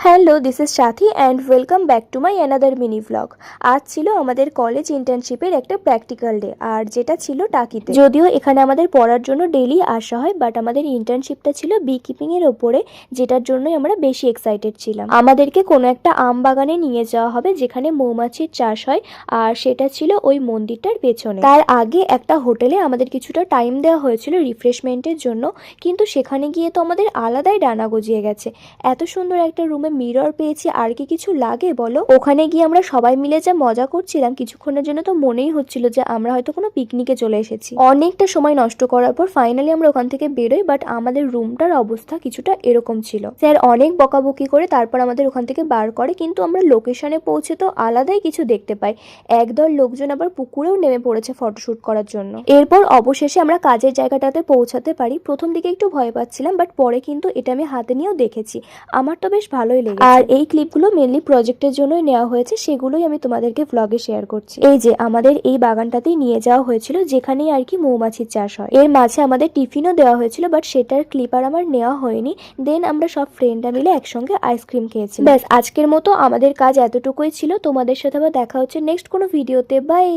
Hello, this is Sathi and welcome back to my another mini vlog. আজ ছিল আমাদের college ইন্টার্নশিপের একটা practical day, আর যেটা ছিল টাকিতে। যদিও এখানে আমাদের পড়ার জন্য ডেইলি আসা হয়, বাট আমাদের ইন্টার্নশিপটা ছিল বি কিপিংয়ের ওপরে, যেটার জন্যই আমরা বেশি এক্সাইটেড ছিলাম। আমাদেরকে কোনো একটা আম বাগানে নিয়ে যাওয়া হবে যেখানে মৌমাছির চাষ হয়, আর সেটা ছিল ওই মন্দিরটার পেছনে। তার আগে একটা হোটেলে আমাদের কিছুটা টাইম দেওয়া হয়েছিল রিফ্রেশমেন্টের জন্য, কিন্তু সেখানে গিয়ে তো আমাদের আলাদাই ডানা গজিয়ে গেছে। এত সুন্দর একটা রুমে মিরর পেয়েছি, আর কি কিছু লাগে বলো। ওখানে গিয়ে আমরা সবাই মিলে যা মজা করছিলাম, কিছুক্ষণের জন্য তো মনেই হচ্ছিল যে আমরা হয়তো কোনো পিকনিকে চলে এসেছি। অনেকটা সময় নষ্ট করার পর ফাইনালি আমরা ওখান থেকে বেরোই, বাট আমাদের রুমটার অবস্থা কিছুটা এরকম ছিল। স্যার অনেক বকাবকি করে তারপর আমাদের ওখান থেকে বার করে, কিন্তু আমরা লোকেশনে পৌঁছে তো আলাদাই কিছু দেখতে পাই। একদল লোকজন আবার পুকুরেও নেমে পড়েছে ফটোশুট করার জন্য। এরপর অবশেষে আমরা কাজের জায়গাটাতে পৌঁছাতে পারি। প্রথম দিকে একটু ভয় পাচ্ছিলাম, বাট পরে কিন্তু এটা আমি হাতে নিয়েও দেখেছি, আমার তো বেশ ভালোই লেগেছে। আর এই ক্লিপগুলো মেনলি প্রজেক্টের জন্যই নেওয়া হয়েছে, সেগুলোই আমি তোমাদেরকে ভ্লগে শেয়ার করছি। এই যে আমাদের এই বাগানটাতেই নিয়ে যাওয়া হয়েছিল, যেখানেই আর কি মৌমাছির চাষ হয়। এর মাঝে আমাদের টিফিনও দেওয়া হয়েছিল, বাট সেটার ক্লিপ আর আমার নেওয়া হয়নি। দেন আমরা সব ফ্রেন্ডরা মিলে একসঙ্গে আইসক্রিম খেয়েছি। ব্যাস, আজকের মতো আমাদের কাজ এতটুকুই ছিল। তোমাদের সাথে আবার দেখা হচ্ছে নেক্সট কোনো ভিডিওতে। বাই।